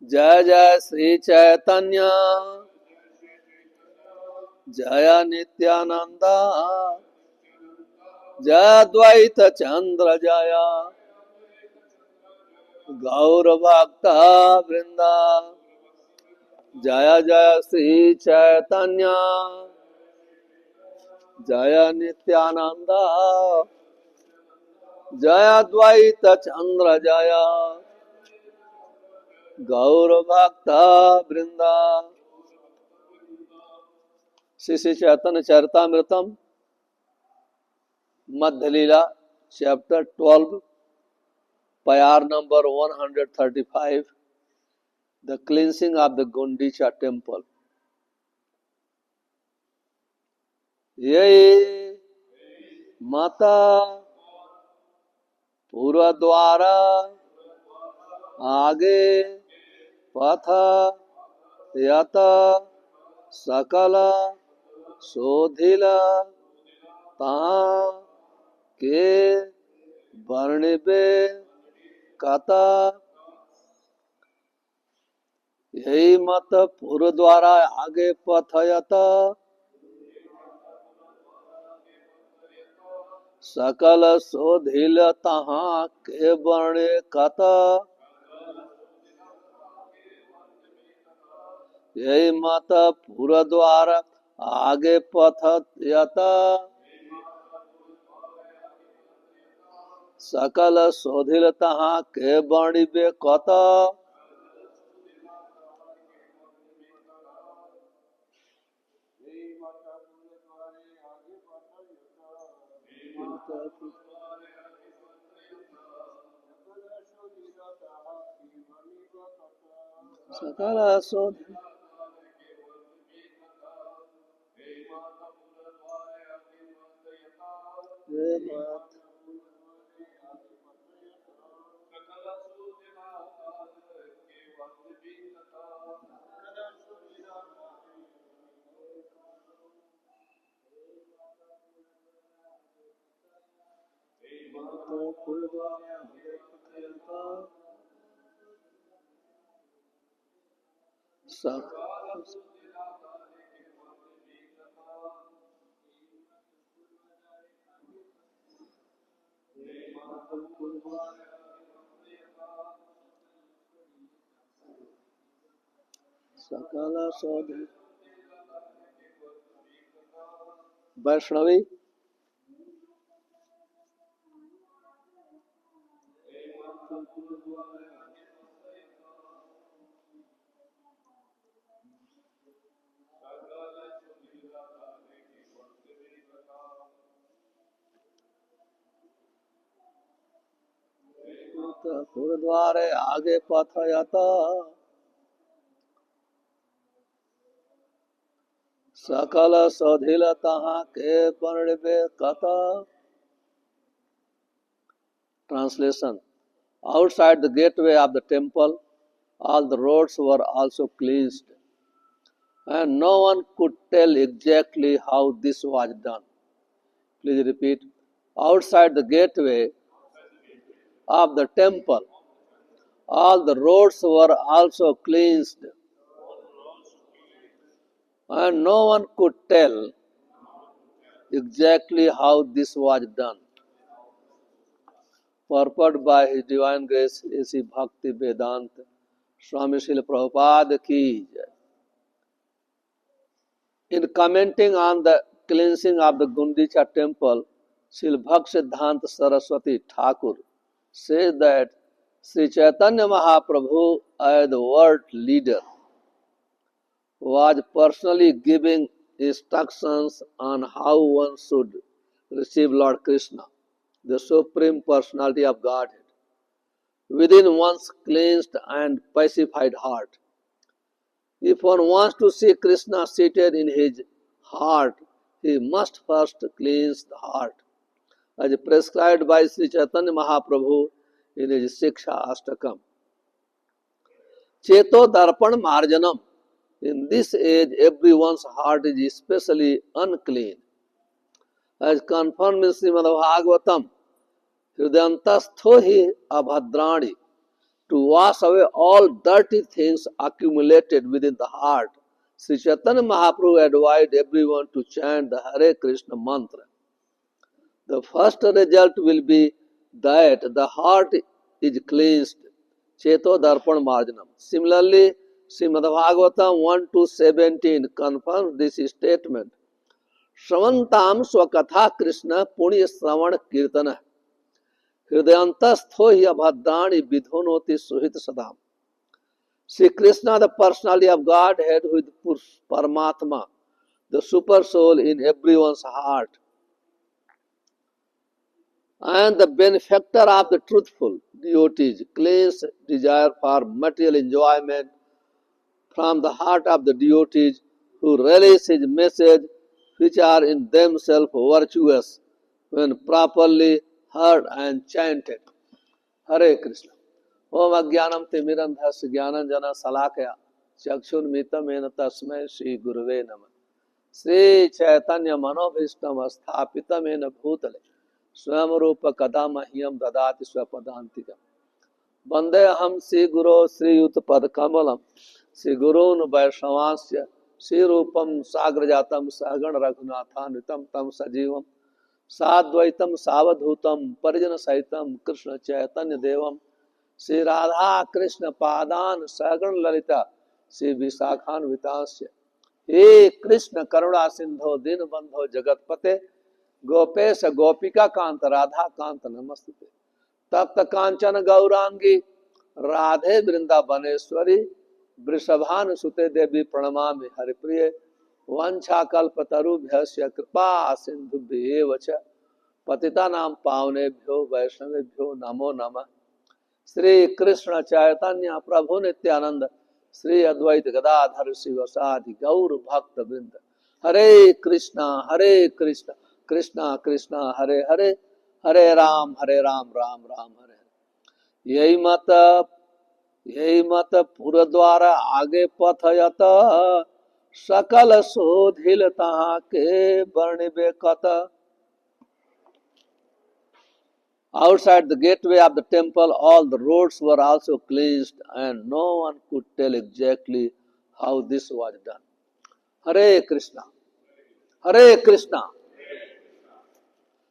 जय जय श्री चैतन्य जय नित्यानंद जय द्वैत चंद्र जय गौर भक्त वृंदा जय जय श्री चैतन्य जय नित्यानंद जय द्वैत चंद्र जय गौर भक्त वृंदा। श्री श्री चैतन्य चरितामृतम मध्य लीला चैप्टर 12 प्यार number 135 the cleansing of the Gundicha temple. ये माता पूर्व द्वार आगे पथ यत सकल शोधिल ता के वर्णिबे कथा। यही मत पूर्व द्वारा आगे पथयत सकल शोधिल तहाँ के वर्णे कथा। यही मत पूर्व द्वार आगे पथयत सकल शोधिल तहाँ के वर्णिबे कथा। सकल शोधिल सकल शोधिल वैष्णवी पूर्व द्वारे आगे पथयत सकल शोधिल तहाँ के वर्णिबे कथा। Translation: outside the gateway of the temple, all the roads were also cleansed, and no one could tell exactly how this was done. Please repeat. Outside the gateway of the temple, all the roads were also cleansed, and no one could tell exactly how this was done. Purport by His Divine Grace A.C. Bhakti Vedanta Swami Srila Prabhupada ki jai. In commenting on the cleansing of the Gundicha temple, Srila Bhaktisiddhanta Saraswati Thakur says that Sri Chaitanya Mahaprabhu, as the world leader, was personally giving instructions on how one should receive Lord Krishna, the Supreme Personality of Godhead, within one's cleansed and pacified heart. If one wants to see Krishna seated in his heart, he must first cleanse the heart, as prescribed by Sri Chaitanya Mahaprabhu in his Shiksha Ashtakam. Cheto Darpan Marjanam. In this age, everyone's heart is especially unclean. As confirmed in Srimad Bhagavatam, Hridayantastho hi abhadrani to wash away all dirty things accumulated within the heart. Sri Chaitanya Mahaprabhu advised everyone to chant the Hare Krishna mantra. The first result will be that the heart is cleansed. Cheto Darpan Marjanam. Similarly, Srimad Bhagavatam 1 to 17 confirms this statement. Shravantam Swakatha Krishna Punya Sravan Kirtana. Hridayantastho hi abhadrani vidhonoti suhit sadam. Sri Krishna, the personality of Godhead, who is Paramatma, the super soul in everyone's heart, and the benefactor of the truthful devotees, cleanse desire for material enjoyment from the heart of the devotees who relish his message, which are in themselves virtuous when properly heard and chanted. Hare Krishna. Om Ajnanam Timirandhasya Jnananjana Salakaya Chakshurmitame Tasmai Shri Guruve Namah. Sri Chaitanya Manobhishtam Sthapitamena Bhutale Swamarupa Kadamahyam Dadati Swapadantikam. Vandeham Sri Guru Sri Yutpad Kamalam Sri Gurun Vaishnavasya Sri Rupam Sagrajatam Sagan Raghunathan Tam Sajivam Sadvaitam Savadhutam Parijana Saitam Krishna Chaitanya Devam Sri Radha Krishna Padan Sagan Lalita Sri Visakhan Vitasya. He Krishna Karuna Sindho Dinbandho Jagatpate Gopesh Gopika Kanta Radha Kanta Namastute Tapta Kanchana Gaurangi Radhe Vrindavaneshwari Vrishabhan Sute Devi Pranamami Haripriye Vancha Kalpatarubhyasya Kripa Sindhubhyevacha Patitanam Pavnebhyo Vaishnavebhyo Namo Namah. Sri Krishna Chaitanya Prabhu Nityananda Sri Advaita Gadadhar Sivasadi Gaur Bhakta Vrinda. Hare Krishna, Krishna Krishna, Hare Hare, Hare Ram, Ram Ram, Hare Hare. यही मत पुर द्वारा आगे पथयत सकल शोधिल तहाँ के वर्णिबे कत. Outside the gateway of the temple, all the roads were also cleansed, and no one could tell exactly how this was done. Hare Krishna. Hare Krishna.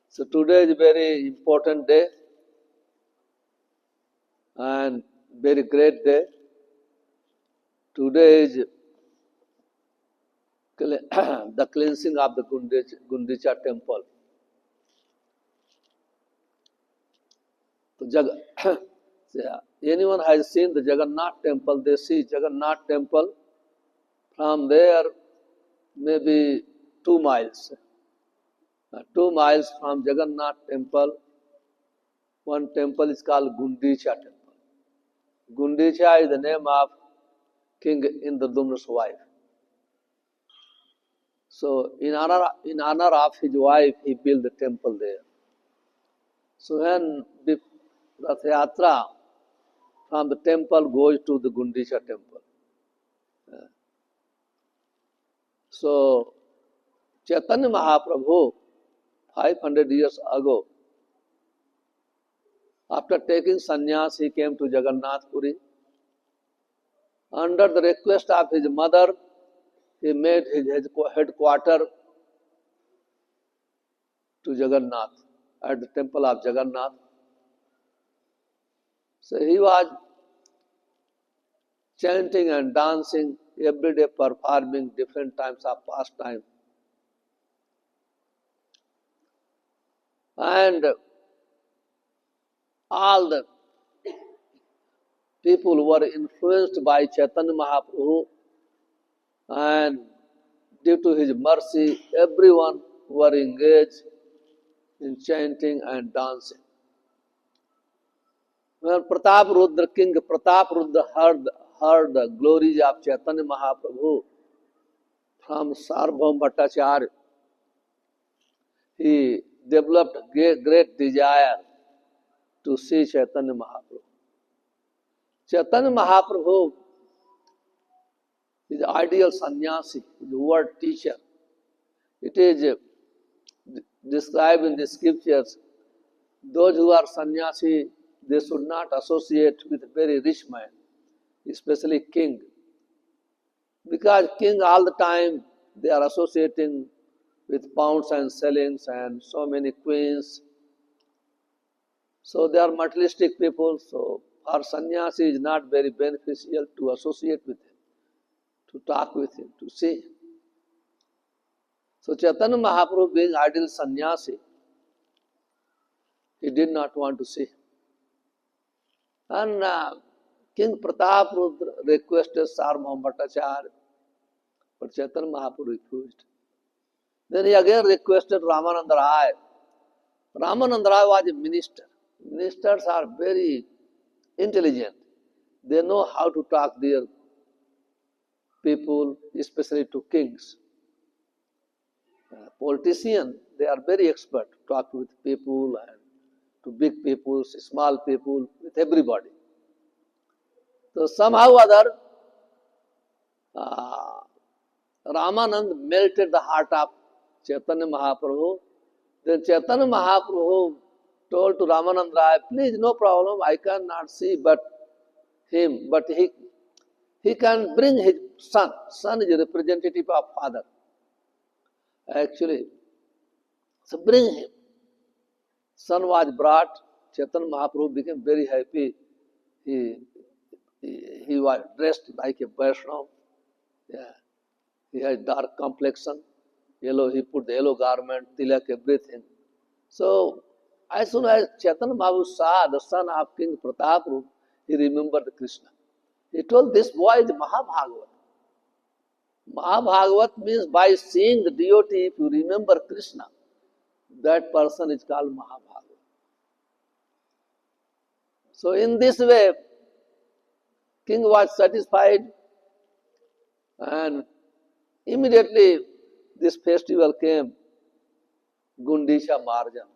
So today is a very important day and very great day. Today is the cleansing of the Gundicha temple. Anyone has seen the Jagannath temple, they see Jagannath temple from there maybe 2 miles. 2 miles from Jagannath temple, one temple is called Gundicha temple. Gundicha is the name of King Indradumna's wife. So in honor of his wife, he built the temple there. So when the Rath Yatra from the temple goes to the Gundicha temple. So Chaitanya Mahaprabhu 500 years ago, after taking sannyas, he came to Jagannath Puri. Under the request of his mother, he made his headquarters to Jagannath, at the temple of Jagannath. So he was chanting and dancing every day, performing different types of pastime. And all the people were influenced by Chaitanya Mahaprabhu, and due to his mercy, everyone were engaged in chanting and dancing. When King Prataparudra heard the glories of Chaitanya Mahaprabhu from Sarvabhauma Bhattacharya, he developed great desire to see Chaitanya Mahaprabhu. Chaitanya Mahaprabhu is ideal sannyasi, is word teacher. It is described in the scriptures, those who are sannyasi, they should not associate with very rich man, especially king. Because king all the time they are associating with pounds and shillings and so many queens. So they are materialistic people. So for sannyasi is not very beneficial to associate with him, to talk with him, to see him. So Chaitanya Mahaprabhu, being ideal sannyasi, he did not want to see him. And King Pratap Rudra requested Sarvabhauma Bhattacharya, but Chaitanya Mahaprabhu refused. Then he again requested Ramananda Rai. Ramananda Rai was a minister. Ministers are very intelligent. They know how to talk their people, especially to kings. Politicians, they are very expert to talk with people and to big people, small people, with everybody. So somehow or other, Ramanand melted the heart of Chaitanya Mahaprabhu. Then Chaitanya Mahaprabhu told to Ramanand Rai, please, no problem, I cannot see but him, but he can bring his son. Son is a representative of father. Actually, so bring him. Son was brought. Chaitanya Mahaprabhu became very happy. He was dressed like a Vaishnava. Yeah. He had dark complexion, yellow. He put the yellow garment, tilak, everything. So as soon as Chaitanya Mahaprabhu saw the son of King Pratap, he remembered Krishna. He told, this boy is Mahabhagavat. Mahabhagavat means by seeing the devotee, if you remember Krishna, that person is called Mahabhagavat. So in this way, king was satisfied, and immediately this festival came, Gundicha Marjan.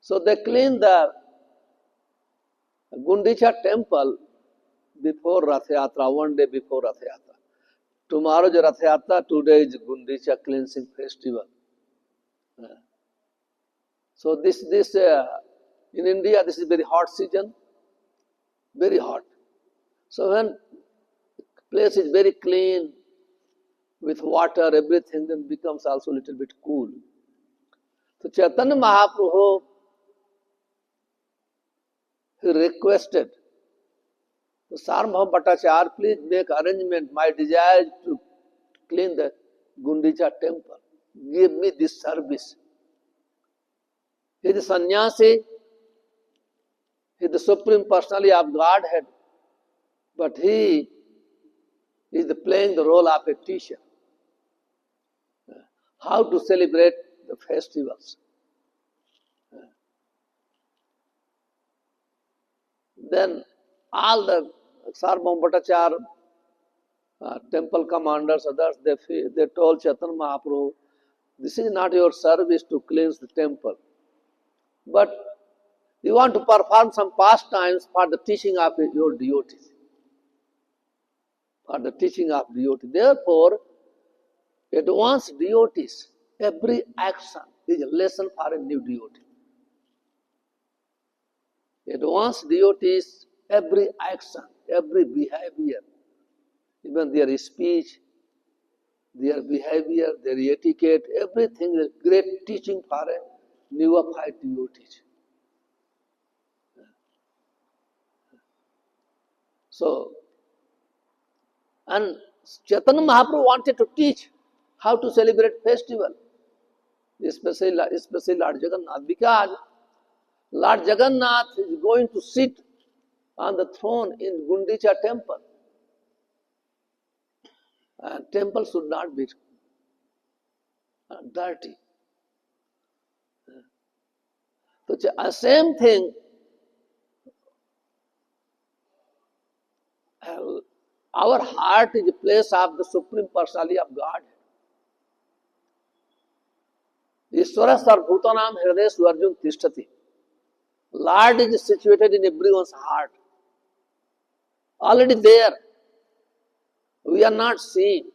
So they cleaned the Gundicha temple before Rath Yatra, one day before Rath Yatra. Tomorrow is Rath Yatra, today is Gundicha cleansing festival. So this in India, this is very hot season, very hot. So when place is very clean, with water, everything, then becomes also a little bit cool. So Chaitanya Mahaprabhu, he requested, Sarvabhauma Bhattacharya, please make arrangement. My desire is to clean the Gundicha temple. Give me this service. He is a sannyasi, he is the supreme personality of Godhead, but he is playing the role of a teacher. How to celebrate the festivals. Then all the Sarvabhauma Bhattacharya, temple commanders, others, they told Chaitanya Mahaprabhu, this is not your service to cleanse the temple, but you want to perform some pastimes for the teaching of your devotees. For the teaching of devotees. Therefore, advanced devotees, every action is a lesson for a new devotee. Advanced devotees, every action, every behavior, even their speech, their behavior, their etiquette, everything is great teaching for a neophyte devotee. So, and Chaitanya Mahaprabhu wanted to teach how to celebrate festival, especially Lord Jagannath, because Lord Jagannath is going to sit on the throne in Gundicha temple. And temple should not be dirty. So same thing, our heart is the place of the Supreme Personality of God. Ishvara Sarvbhutanam Hridayesu Arjun Tishtati. Lord is situated in everyone's heart. Already there. We are not seeing.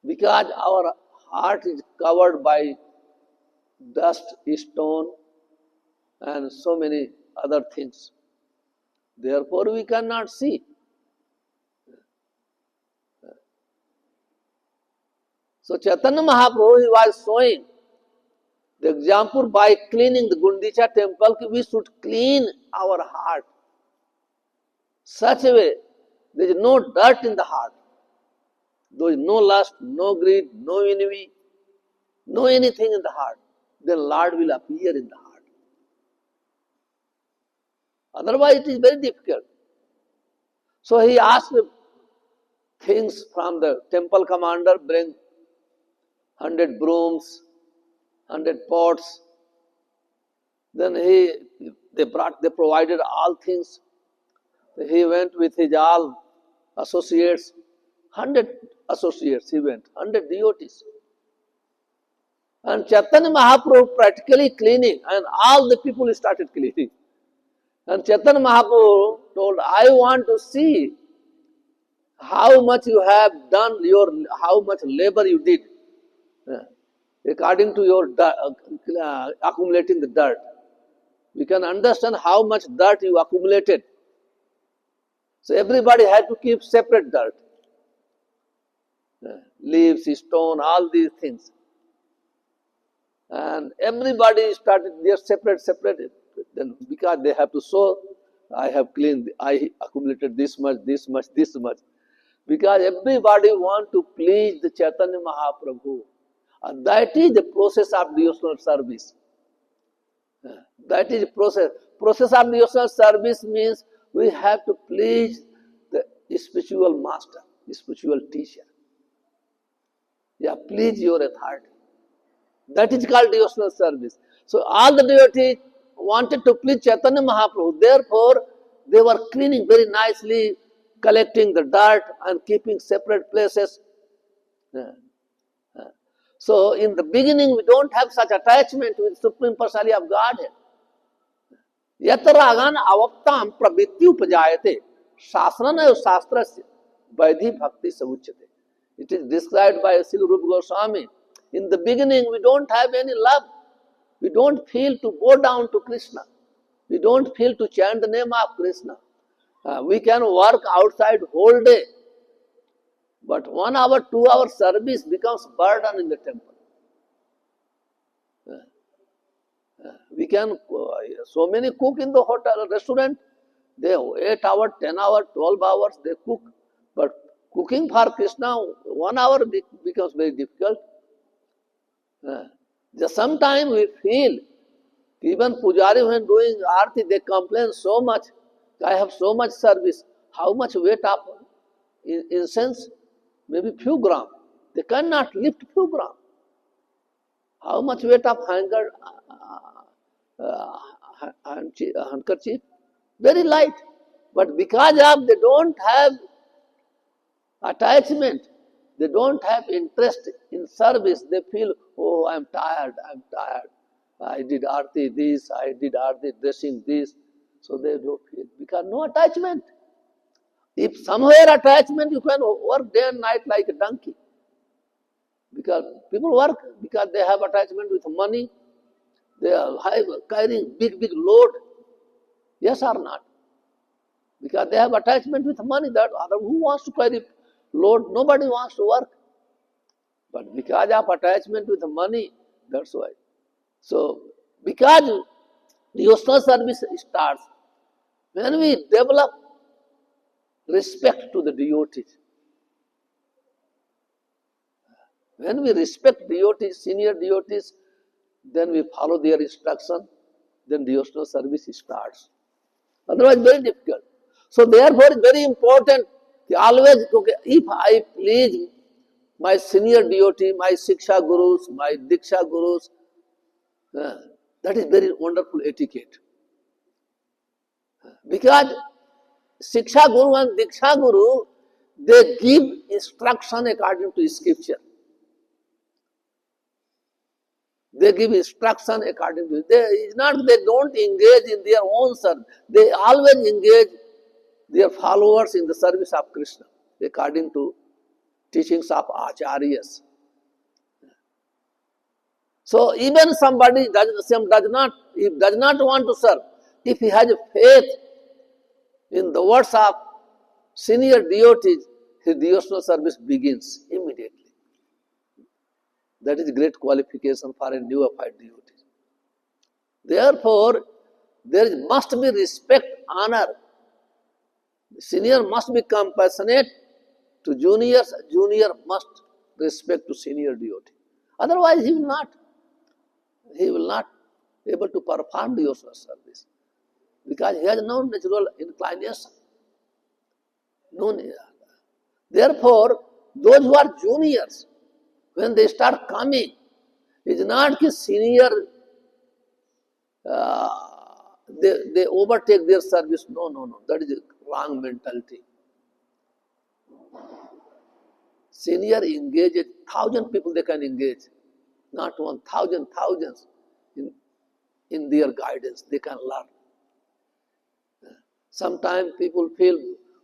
Because our heart is covered by dust, stone, and so many other things. Therefore, we cannot see. So Chaitanya Mahaprabhu, he was showing the example by cleaning the Gundicha temple. We should clean our heart such a way there is no dirt in the heart. There is no lust, no greed, no envy, no anything in the heart. Then Lord will appear in the heart. Otherwise, it is very difficult. So he asked things from the temple commander, bring 100 brooms, 100 pots. Then they provided all things. He went with his all associates, 100 associates he went, 100 devotees. And Chaitanya Mahaprabhu practically cleaning, and all the people started cleaning. And Chaitanya Mahaprabhu told, I want to see how much you have done, how much labor you did, according to your accumulating the dirt. We can understand how much dirt you accumulated. So everybody had to keep separate dirt. Leaves, stone, all these things. And everybody started their separate. Then because they have to show, I have cleaned, I accumulated this much. Because everybody want to please the Chaitanya Mahaprabhu. And that is the process of devotional service. That is the process. Process of devotional service means we have to please the spiritual master, the spiritual teacher. Yeah, please your authority. That is called devotional service. So all the devotees wanted to please Chaitanya Mahaprabhu. Therefore, they were cleaning very nicely, collecting the dirt and keeping separate places. So in the beginning, we don't have such attachment with Supreme Personality of Godhead. Yataragana avaktam pravritti upajayate sasrana shastrasya vaidhi bhakti savuchyate. It is described by Srila Rupa Goswami. In the beginning, we don't have any love. We don't feel to go down to Krishna. We don't feel to chant the name of Krishna. We can work outside whole day. But 1 hour, 2 hour service becomes burden in the temple. We can, so many cook in the hotel, restaurant, they 8 hours, 10 hours, 12 hours, they cook. But cooking for Krishna, 1 hour becomes very difficult. Just sometimes we feel, even Pujari when doing Aarti, they complain so much, I have so much service, how much weight of incense? Maybe few gram. They cannot lift few gram. How much weight of handkerchief? Very light. But because of they don't have attachment, they don't have interest in service, they feel, oh, I'm tired. I did Aarti this, I did Aarti dressing this. So they don't feel, because no attachment. If somewhere attachment, you can work day and night like a donkey. Because people work because they have attachment with money. They are carrying big load. Yes or not? Because they have attachment with money. That other who wants to carry load? Nobody wants to work. But because of attachment with money, that's why. So, because devotional service starts, when we develop respect to the devotees, when we respect devotees, senior devotees, then we follow their instruction, then devotional service starts. Otherwise, very difficult. So, therefore, it's very important, always, okay, if I please my senior devotee, my Siksha Gurus, my Diksha Gurus, that is very wonderful etiquette. Because Siksha Guru and Diksha Guru, they give instruction according to scripture. They give instruction according to they don't engage in their own service. They always engage their followers in the service of Krishna, according to teachings of Acharyas. So even somebody does not want to serve, if he has faith in the words of senior devotees, his devotional service begins immediately. That is great qualification for a neophyte devotee. Therefore, there must be respect, honor. The senior must be compassionate to juniors. Junior must respect to senior devotee. Otherwise, he will not able to perform devotional service because he has no natural inclination. No. Therefore, those who are juniors, when they start coming, it is not that senior they overtake their service. No, no, no. That is a wrong mentality. Senior engages 1,000 people they can engage, not 1,000, thousands in their guidance. They can learn. Sometimes people feel,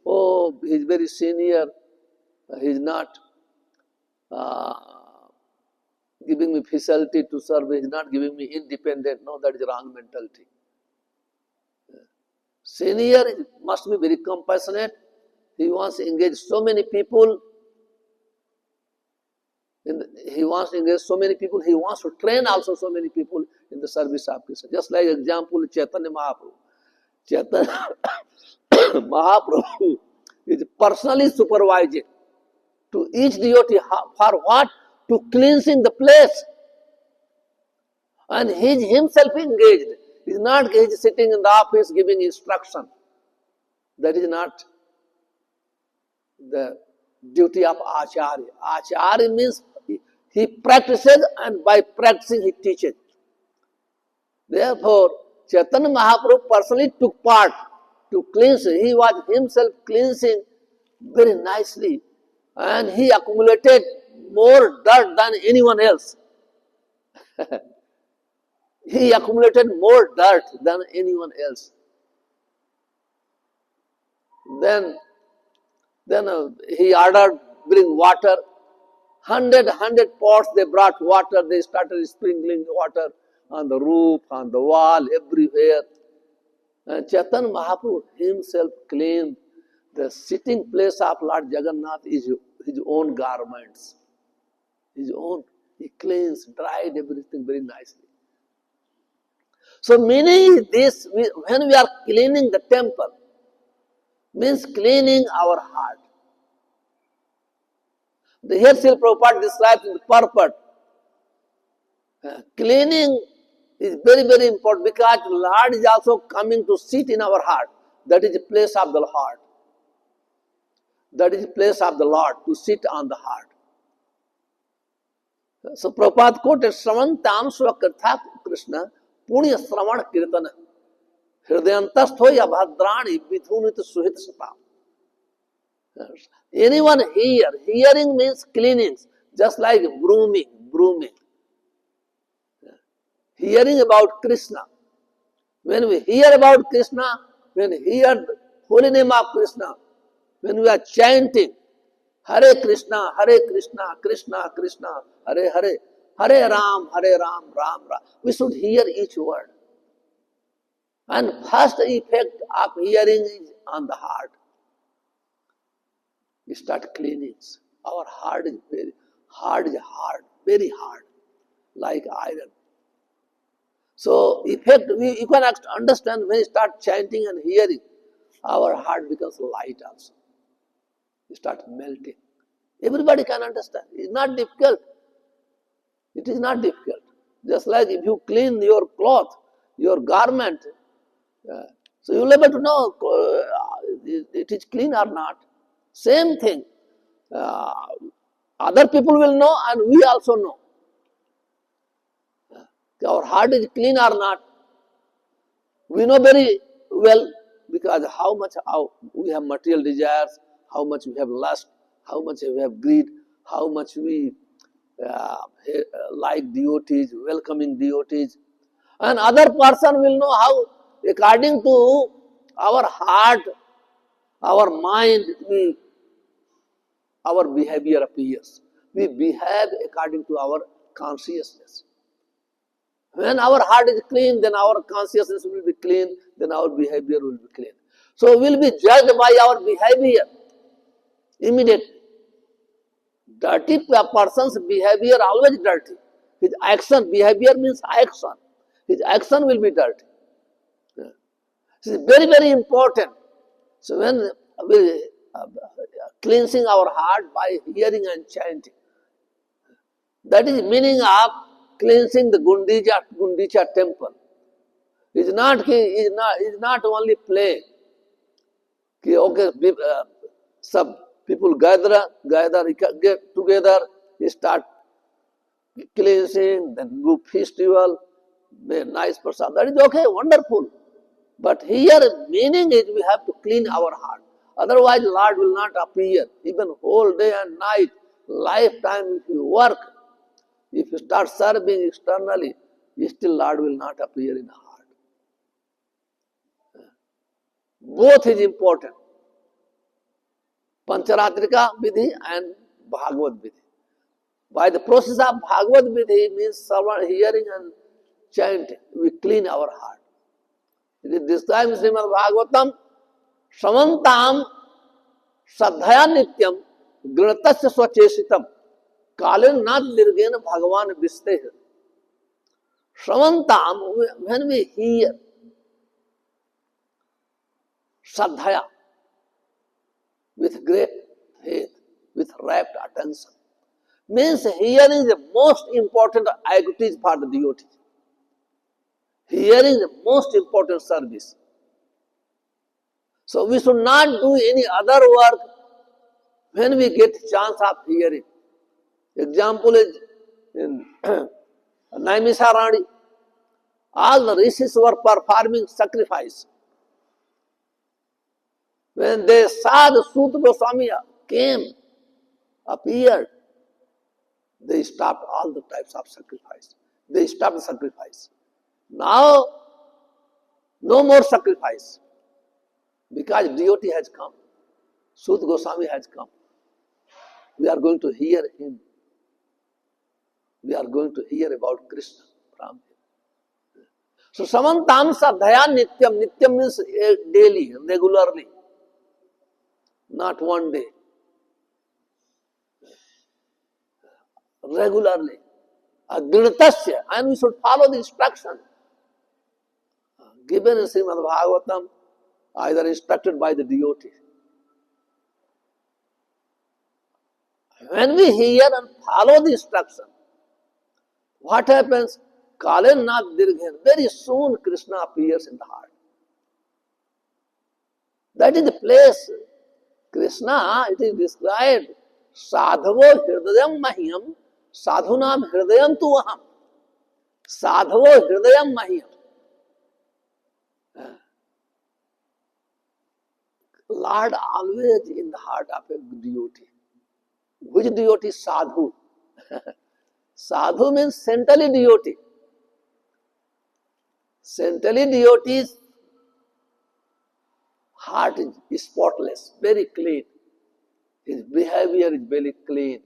oh, he's very senior, he's not giving me facility to serve, he's not giving me independent. No, that is wrong mentality. Senior must be very compassionate. He wants to engage so many people. He wants to engage so many people. He wants to train also so many people in the service of Krishna. Just like example, Chaitanya Mahaprabhu. Chaitanya Mahaprabhu is personally supervising to each devotee for what? To cleansing the place. And he is himself engaged. He is not sitting in the office giving instruction. That is not the duty of Acharya. Acharya means he practices, and by practicing he teaches. Therefore, Chaitanya Mahaprabhu personally took part to cleanse. He was himself cleansing very nicely, and he accumulated more dirt than anyone else. He accumulated more dirt than anyone else. Then he ordered bring water. 100 pots they brought water. They started sprinkling water on the roof, on the wall, everywhere. And Chaitanya Mahaprabhu himself claimed the sitting place of Lord Jagannath is his own garments. His own. He cleansed, dried everything very nicely. So meaning this, when we are cleaning the temple, means cleaning our heart. Here Srila Prabhupada describes in the purport. Cleaning is very, very important because the Lord is also coming to sit in our heart. That is the place of the heart. That is the place of the Lord, to sit on the heart. So Prabhupada quoted, Shravantam Svakatha Krishna, Punya Shravan Kirtana, Hridayantasthoya Bhadrani, Vidhunit Suhit Sata. Anyone hearing means cleaning, just like brooming. Hearing about Krishna. When we hear about Krishna, when we hear the holy name of Krishna, when we are chanting, Hare Krishna, Krishna Krishna, Hare Hare, Hare Ram, Ram Ram. We should hear each word. And first effect of hearing is on the heart. We start cleaning. Our heart is very hard, very hard, like iron. So effect, you can understand when you start chanting and hearing, our heart becomes light also. You start melting. Everybody can understand. It's not difficult. It is not difficult. Just like if you clean your cloth, your garment, so you'll be able to know it is clean or not. Same thing. Other people will know and we also know. Our heart is clean or not. We know very well because how we have material desires, how much we have lust, how much we have greed, how much we like devotees, welcoming devotees. And other person will know how, according to our heart, our mind, our behavior appears. We behave according to our consciousness. When our heart is clean, then our consciousness will be clean, then our behavior will be clean. So we'll be judged by our behavior immediately. Dirty person's behavior always dirty. His action, behavior means action. His action will be dirty. This is very, very important. So when we cleansing our heart by hearing and chanting, that is meaning of cleansing the Gundicha temple. It's not only play. Okay, some people gather, get together, start cleansing, then do festival, make nice prasad. That is okay, wonderful. But here meaning is we have to clean our heart. Otherwise Lord will not appear. Even whole day and night, lifetime if you work, if you start serving externally, still Lord will not appear in the heart. Both is important. Pancharatrika Vidhi and Bhagavad Vidhi. By the process of Bhagavad Vidhi means hearing and chanting, we clean our heart. It is described in Srimad Bhagavatam, Samantam Sadhaya Nityam Grinatasya Swachesitam Kalin Nath Dirgena Bhagavan Visteh. Samantam, when we hear Sadhaya, with great faith, with rapt attention, means hearing is the most important activity for the devotee. Hearing is the most important service. So we should not do any other work when we get chance of hearing. Example is in Naimisharani, all the rishis were performing sacrifice. When they saw the Suta Goswami appeared, they stopped all the types of sacrifice. They stopped the sacrifice. Now, no more sacrifice. Because devotee has come. Suta Goswami has come. We are going to hear him. We are going to hear about Krishna from him. So, Samantam Sadhaya Nityam. Nityam means daily, regularly. Not one day. Regularly. Adhritasya. And we should follow the instruction given in Srimad Bhagavatam, either instructed by the devotee. When we hear and follow the instruction, what happens? Kalen Nath Dirghen. Very soon Krishna appears in the heart. That is the place. Krishna, it is described, Sadhavo Hridayam Mahyam, Sadhunam Hridayam tu aham. Sadhavo Hridayam Mahyam. Lord always in the heart of a devotee. Which devotee? Sadhu. Sadhu means saintly devotee. Saintly devotee's heart is spotless, very clean. His behavior is very clean.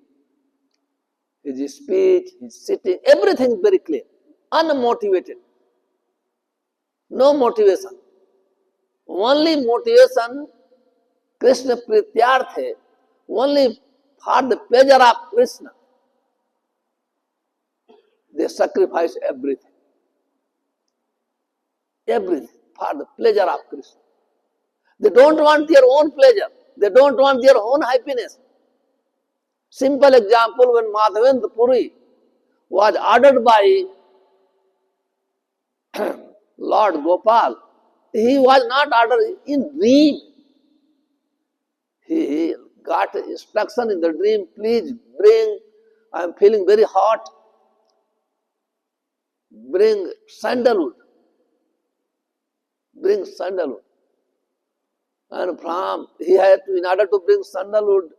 His speech, his sitting, everything is very clean. Unmotivated. No motivation. Only motivation, Krishna Prityarthe, only for the pleasure of Krishna. They sacrifice everything. Everything for the pleasure of Krishna. They don't want their own pleasure. They don't want their own happiness. Simple example, when Madhavendra Puri was ordered by Lord Gopal, he was not ordered in dream. He got instruction in the dream, please bring, I am feeling very hot, bring sandalwood. Bring sandalwood. And he had to, in order to bring sandalwood,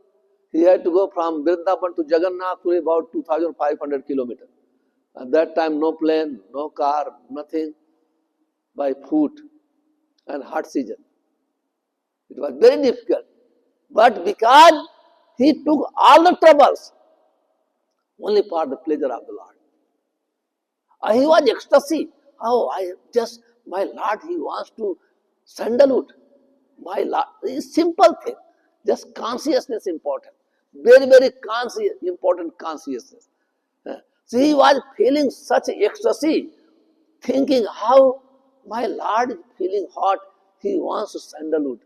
he had to go from Vrindavan to Jagannath Puri, about 2,500 kilometers. At that time, no plane, no car, nothing, by foot and hot season. It was very difficult. But because he took all the troubles, only for the pleasure of the Lord. He was ecstasy. Oh, my Lord, he wants to sandalwood. My Lord, it's simple thing. Just consciousness important. Very, very important consciousness. So he was feeling such ecstasy, thinking how my Lord is feeling hot, he wants sandalwood.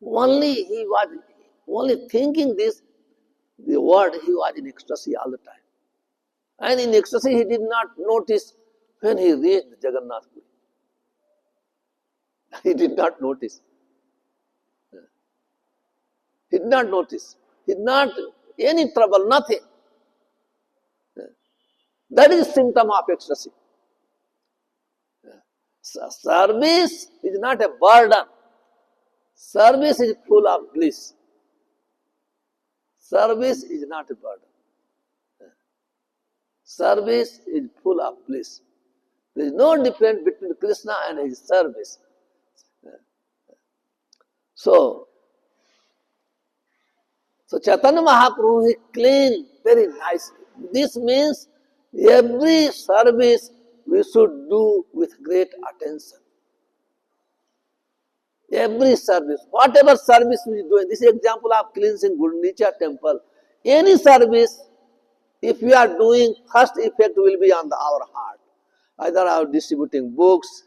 He was only thinking this, the word, he was in ecstasy all the time. And in ecstasy, he did not notice when he reached Jagannath Puri. He did not notice. He did not notice. He did not, any trouble, nothing. That is a symptom of ecstasy. Service is not a burden. Service is full of bliss. Service is not a burden. Service is full of bliss. There is no difference between Krishna and his service. So Chaitanya Mahaprabhu, he cleaned very nicely. This means every service we should do with great attention. Every service, whatever service we are doing, this is example of cleansing Gundicha temple. Any service, if we are doing, first effect will be on our heart. Either are distributing books,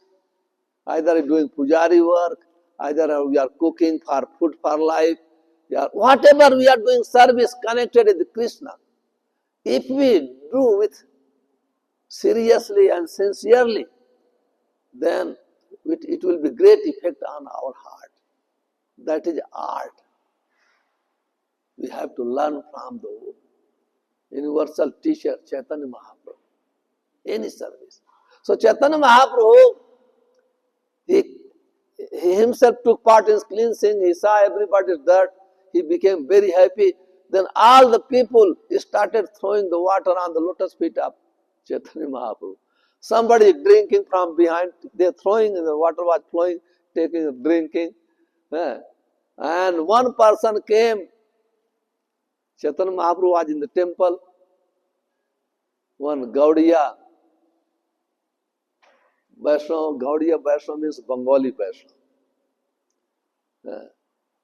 either doing pujari work, either we are cooking for food for life, whatever we are doing service connected with Krishna. If we do with seriously and sincerely, then it will be great effect on our heart. That is art. We have to learn from the universal teacher Chaitanya Mahaprabhu. Any service. So Chaitanya Mahaprabhu, he himself took part in cleansing. He saw everybody's dirt. He became very happy. Then all the people started throwing the water on the lotus feet of Chaitanya Mahaprabhu. Somebody drinking from behind, they're throwing, the water was flowing, taking, drinking. And one person came, Chaitanya Mahaprabhu was in the temple, one Gaudiya Vaishnava. Gaudiya Vaishnava means Bengali Vaishnava.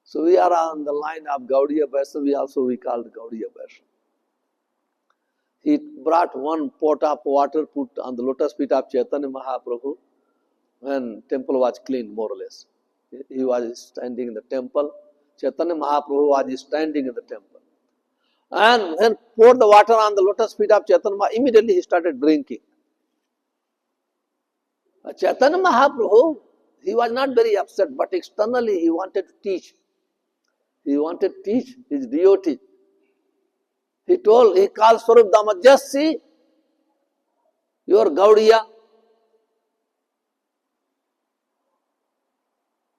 So we are on the line of Gaudiya Vaishnava, we call it Gaudiya Vaishnava. He brought one pot of water, put on the lotus feet of Chaitanya Mahaprabhu, when temple was clean, more or less. He was standing in the temple. Chaitanya Mahaprabhu was standing in the temple. And when poured the water on the lotus feet of Chaitanya Mahaprabhu, immediately he started drinking. Chaitanya Mahaprabhu, he was not very upset, but externally he wanted to teach. He wanted to teach his devotee. He called Swarup Dama, just see your Gaudiya.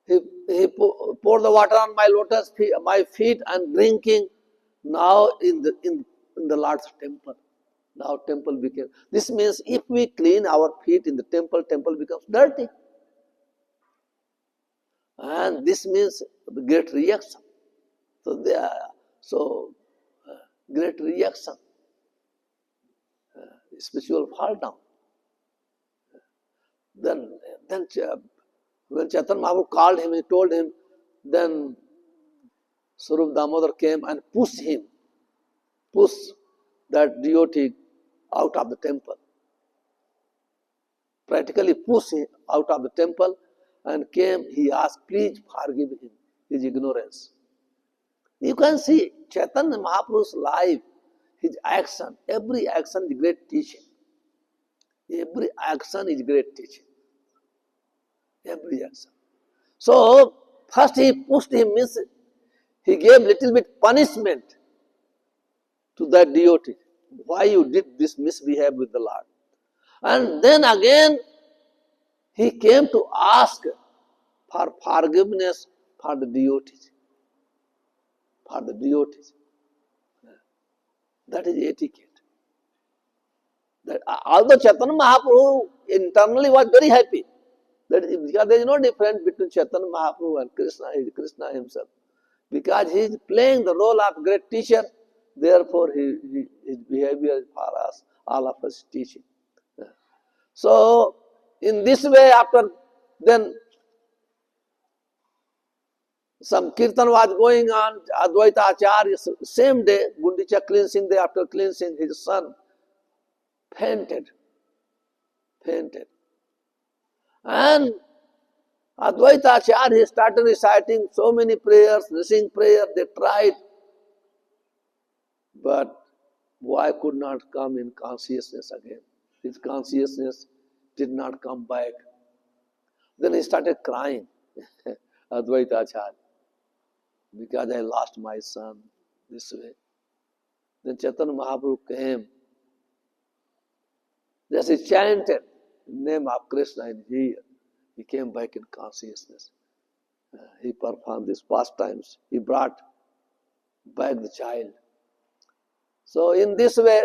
He poured the water on my lotus feet, my feet, and drinking. Now in the Lord's temple. Now temple became. This means if we clean our feet in the temple, temple becomes dirty. And this means great reaction. So great reaction. Spiritual fall down. Then when Chaitanya Mahaprabhu called him, he told him, then Swarup Damodar came and pushed that devotee out of the temple. Practically pushed him out of the temple and came, he asked, please forgive him, his ignorance. You can see Chaitanya Mahaprabhu's life, his action, every action is great teaching. Every action is great teaching. Every action. So, first he pushed him, means he gave little bit punishment to that devotee. Why you did this misbehave with the Lord? And then again, he came to ask for forgiveness for the devotees. For the devotees. That is etiquette. That, although Chaitanya Mahaprabhu internally was very happy, because there is no difference between Chaitanya Mahaprabhu and Krishna. He is Krishna himself. Because he is playing the role of great teacher, therefore his behavior is for us, all of us teaching. So, in this way, after then some kirtan was going on, Advaita Acharya, same day, Gundicha cleansing day, after cleansing, his son fainted. And Advaita Acharya, he started reciting so many prayers, reciting prayer, they tried, but boy could not come in consciousness again. His consciousness did not come back. Then he started crying, Advaita Acharya, because I lost my son this way. Then Chaitanya Mahaprabhu came. Just he chanted the name of Krishna in here. He came back in consciousness. He performed these pastimes. He brought back the child. So in this way,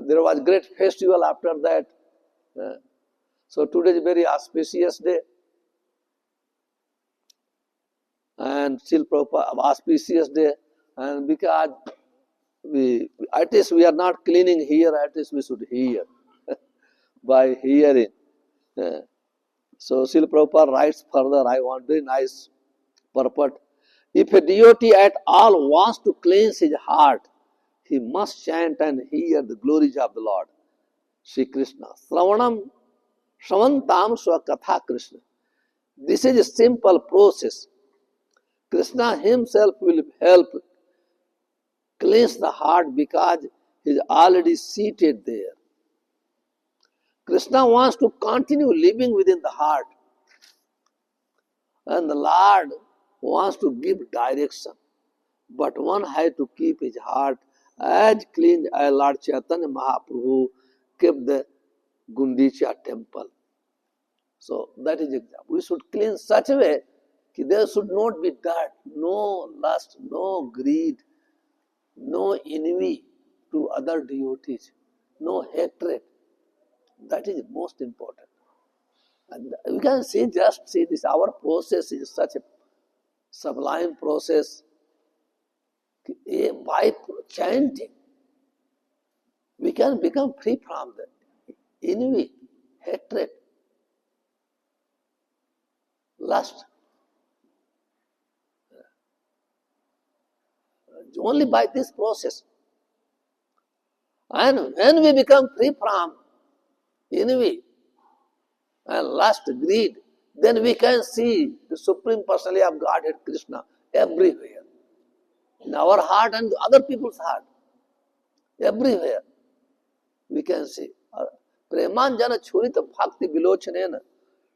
there was great festival after that. So today is a very auspicious day. And still auspicious day. And because at least we are not cleaning here, at least we should hear by hearing. So Srila Prabhupada writes further, I want very nice purport. If a devotee at all wants to cleanse his heart, he must chant and hear the glories of the Lord, Sri Krishna. Sravanam Shravantam Swakatha Krishna. This is a simple process. Krishna himself will help cleanse the heart because he is already seated there. Krishna wants to continue living within the heart. And the Lord wants to give direction. But one has to keep his heart as clean as Lord Chaitanya Mahaprabhu kept the Gundicha temple. So that is example. We should clean such a way that there should not be dirt, no lust, no greed, no envy to other devotees, no hatred. That is most important. And we can see, just see this, our process is such a sublime process. By chanting, we can become free from the envy, hatred, lust. Only by this process. And when we become free from envy and lust, greed, then we can see the Supreme Personality of Godhead Krishna everywhere. In our heart and other people's heart. Everywhere. We can see. Premanjana churita bhakti vilochanena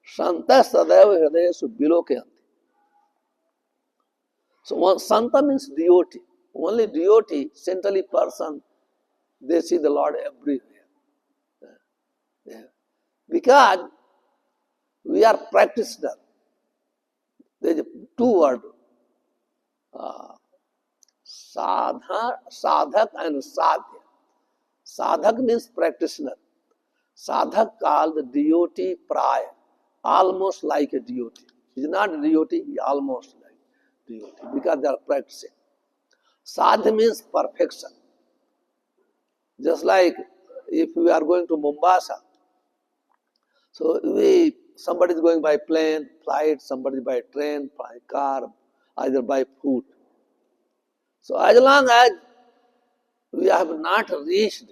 santa sadaiva hridayesu vilokyanti. So one santa means devotee. Only devotee, saintly person, they see the Lord everywhere. Because we are practitioner. There is two words. Sadhak and sadhya. Sadhak means practitioner. Sadhak called the devotee praya, almost like a devotee. He is not a devotee, he is almost like a devotee because they are practicing. Sadhya means perfection. Just like if we are going to Mombasa, so somebody is going by plane, flight, somebody by train, by car, either by foot. So as long as we have not reached,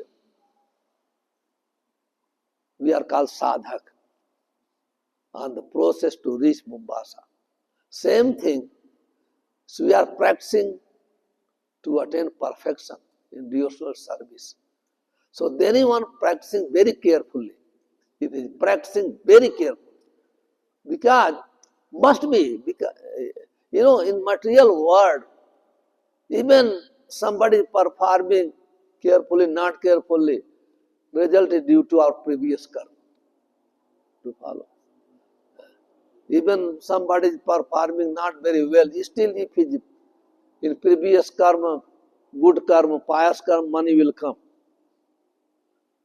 we are called sadhak on the process to reach Mombasa. Same thing, so we are practicing to attain perfection in devotional service. So anyone practicing very carefully, he is practicing very carefully, because must be, because in material world, even somebody performing carefully, not carefully, result is due to our previous karma to follow. Even somebody is performing not very well, still if he is in previous karma, good karma, pious karma, money will come.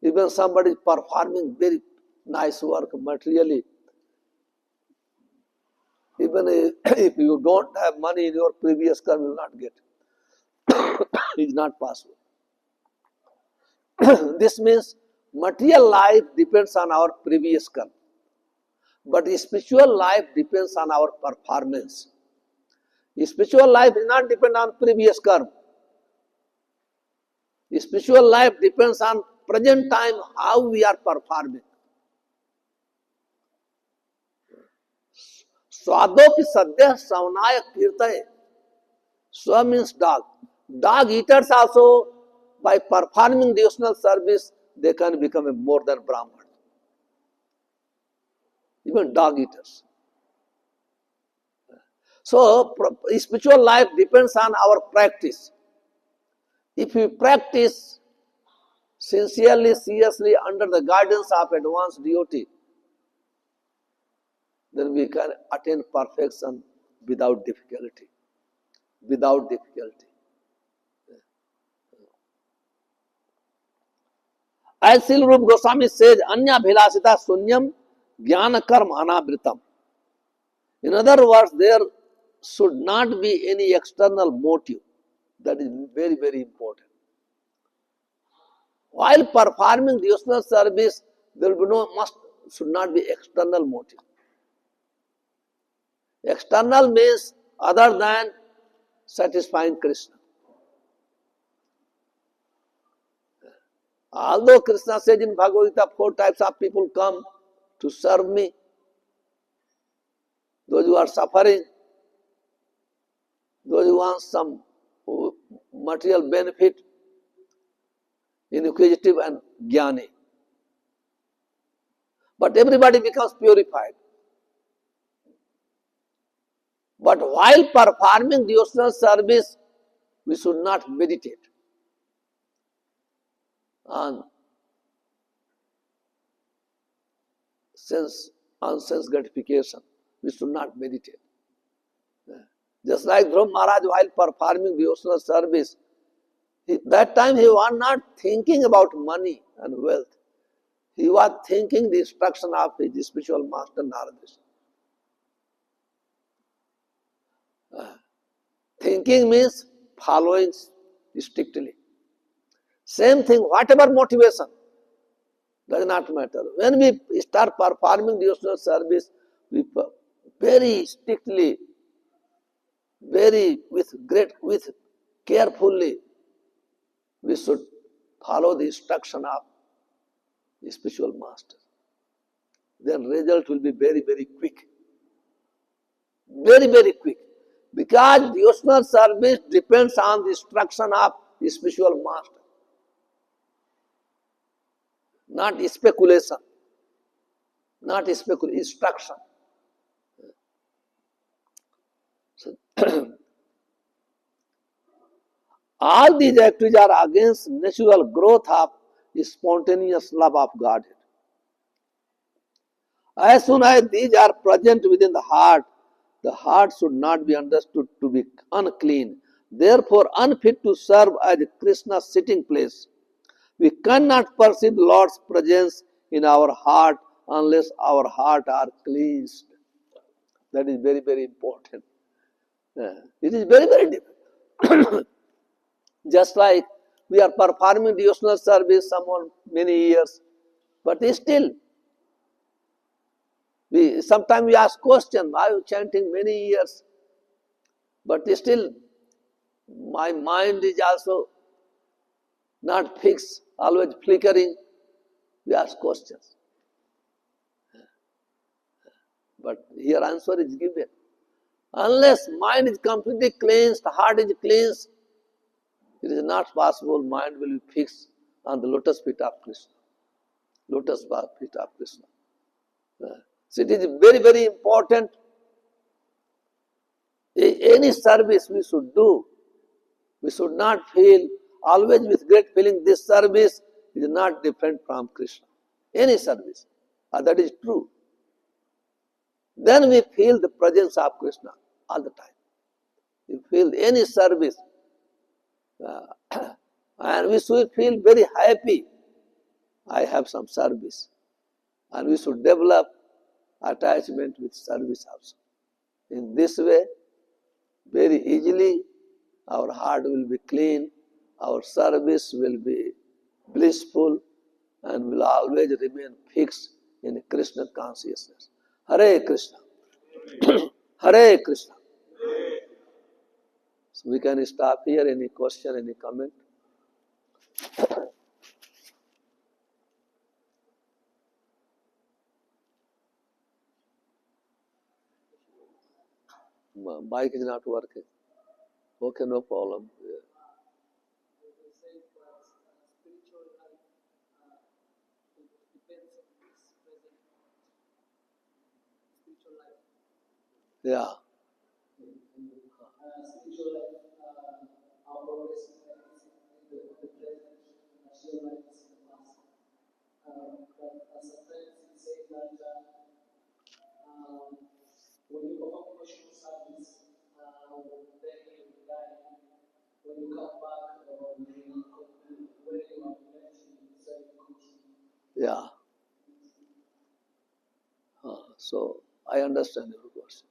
Even somebody is performing very nice work materially, even if you don't have money in your previous karma, you will not get. It is not possible. This means Material life depends on our previous karma, but spiritual life depends on our performance. Spiritual life does not depend on previous karma. Spiritual life depends on present time, how we are performing. Swadopi sadhya saunaya kirtaye. Swa means dog. Dog eaters also, by performing devotional service, they can become a more than Brahman. Even dog eaters. So, spiritual life depends on our practice. If we practice sincerely, seriously, under the guidance of advanced devotee, then we can attain perfection without difficulty. Without difficulty. As Srila Rupa Goswami says, Anya Bhilasita Sunyam Jnana Karma Anavritam. In other words, there should not be any external motive. That is very, very important. While performing devotional service, there will be should not be external motive. External means other than satisfying Krishna. Although Krishna says in Bhagavad Gita, 4 types of people come to serve me. Those who are suffering, those who want some material benefit, inquisitive and jnani. But everybody becomes purified. But while performing devotional service, we should not meditate on sense gratification. We should not meditate. Just like Dhruv Maharaj, while performing devotional service, that time he was not thinking about money and wealth. He was thinking the instruction of his spiritual master Narada. Thinking means following strictly. Same thing, whatever motivation, does not matter. When we start performing devotional service, we very strictly, with carefully, we should follow the instruction of the spiritual master. Then result will be very, very quick. Very, very quick. Because devotional service depends on the instruction of the spiritual master. Not speculation. Not instruction. So, all these activities are against natural growth of spontaneous love of Godhead. As soon as these are present within the heart should not be understood to be unclean, therefore unfit to serve as Krishna's sitting place. We cannot perceive the Lord's presence in our heart unless our heart are cleansed. That is very, very important. It is very, very difficult. Just like we are performing devotional service someone many years, but still, sometimes we ask question, why are you chanting many years? But still, my mind is also not fixed, always flickering. We ask questions. But here answer is given. Unless mind is completely cleansed, heart is cleansed, it is not possible mind will be fixed on the lotus feet of Krishna. Lotus feet of Krishna. So it is very, very important. Any service we should do, we should not feel always with great feeling this service is not different from Krishna. Any service. That is true. Then we feel the presence of Krishna all the time. We feel any service. And we should feel very happy. I have some service. And we should develop attachment with service also. In this way, very easily, our heart will be clean, our service will be blissful, and will always remain fixed in Krishna consciousness. Hare Krishna. Hare Krishna. So we can stop here. Any question, any comment? Mic is not working. Okay, no problem. Yeah. Yeah. So I understand your question.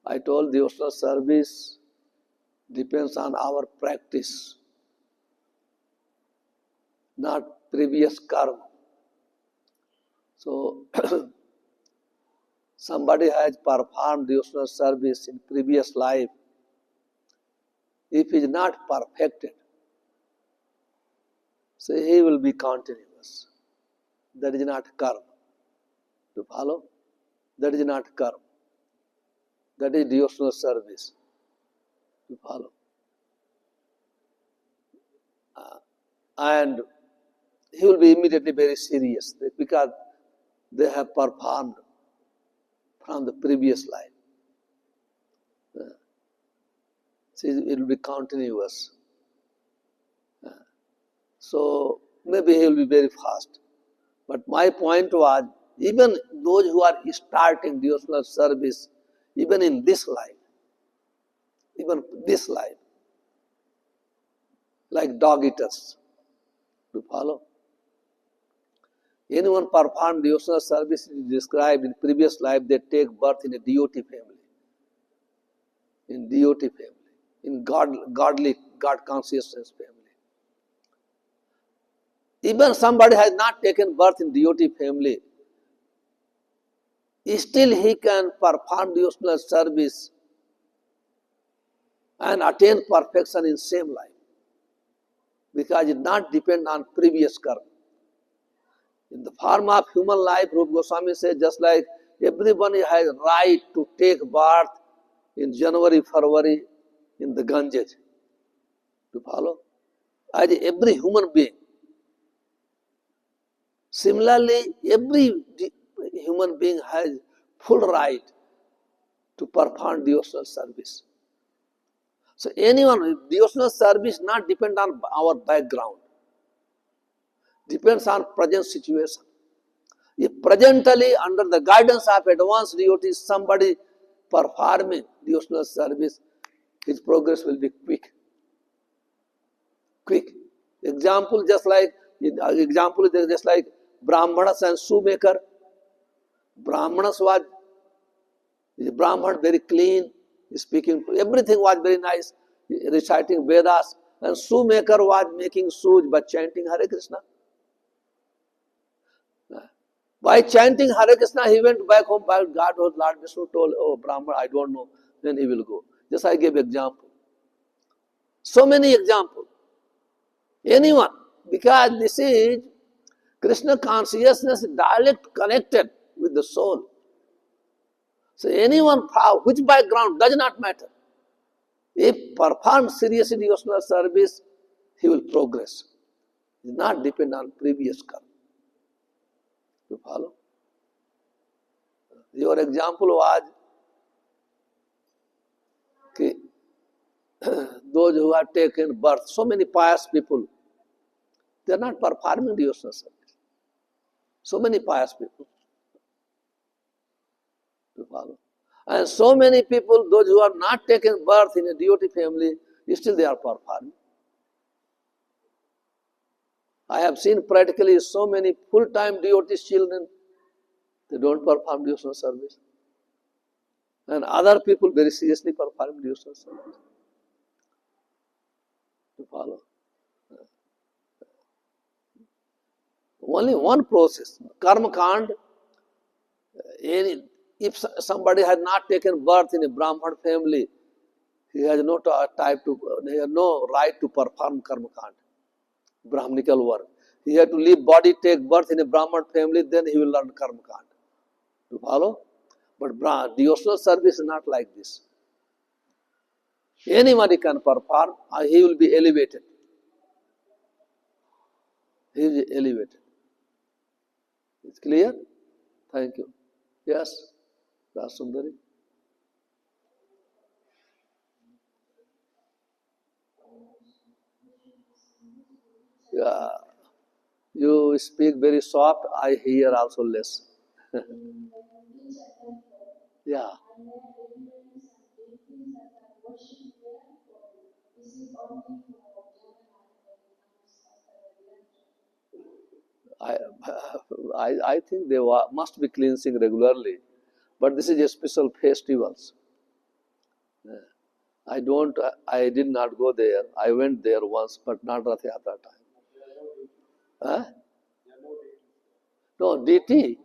I told devotional service depends on our practice, not previous karma. So somebody has performed devotional service in previous life. If he is not perfected, so he will be continuous. That is not karma. To follow? That is not karma. That is devotional service. To follow? And he will be immediately very serious because they have performed from the previous life. So it will be continuous. So maybe he will be very fast. But my point was, even those who are starting devotional service, even in this life, like dog eaters, to follow. Anyone performed devotional service is described in previous life, they take birth in a devotee family. In godly, God consciousness family. Even somebody has not taken birth in devotee family, still he can perform devotional service and attain perfection in same life, because it not depend on previous karma. In the form of human life, Rupa Goswami says, just like everyone has right to take birth in January, February, in the Ganges, to follow, as every human being. Similarly, every human being has full right to perform devotional service. So devotional service not depend on our background, depends on present situation. If presently under the guidance of advanced devotees, somebody performing devotional service, his progress will be quick. Example just like Brahmanas and shoemaker. Brahmanas was Brahman very clean, speaking, everything was very nice, reciting Vedas, and shoemaker was making shoes by chanting Hare Krishna. By chanting Hare Krishna, he went back home. By God or Lord Vishnu told, oh, Brahman, I don't know. Then he will go. Just I gave example. So many examples. Anyone. Because this is Krishna consciousness direct connected with the soul. So anyone, which background, does not matter. If performs seriously devotional service, he will progress. He does not depend on previous karma. You follow? Your example was those who have taken birth, so many pious people, they are not performing devotional service. So many pious people. You follow? And so many people, those who have not taken birth in a devotee family, still they are performing. I have seen practically so many full-time devotees children, they don't perform devotional service. And other people very seriously perform devotional service. You follow? Only one process. Karma kand. If somebody has not taken birth in a Brahman family, he has no he has no right to perform karma kand, Brahmanical work. He has to leave body, take birth in a Brahman family, then he will learn karma kand. To follow? But devotional service is not like this. Anybody can perform, he will be elevated. He is elevated. It's clear? Thank you. Yes, Sundari. Yeah. You speak very soft, I hear also less. Yeah. I, I think they must be cleansing regularly, but this is a special festivals. I did not go there. I went there once, but not Rath Yatra time. Huh? No, DT.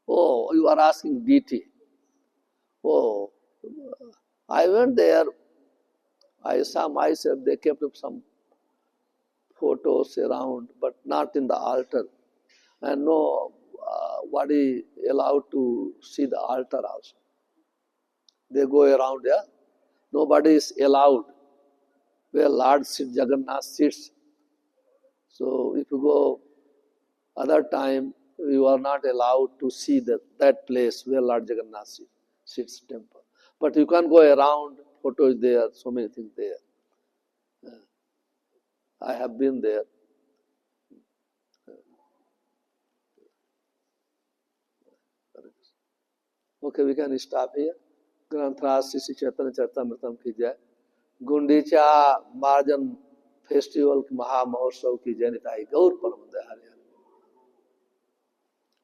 Oh, you are asking DT. Oh, I went there. I saw myself. They kept up some photos around, but not in the altar. And nobody allowed to see the altar also. They go around, yeah. Nobody is allowed where Lord sits, Jagannath sits. So if you go other time, you are not allowed to see that place where Lord Jagannath sits temple. But you can go around, photo is there, so many things there. I have been there. Okay, we can stop here. ग्रंथराज Shri Chaitanya चरितमृतम की जय। गुंडीचा मार्जन festival महा महोत्सव की जय निताई गौर परम हरे।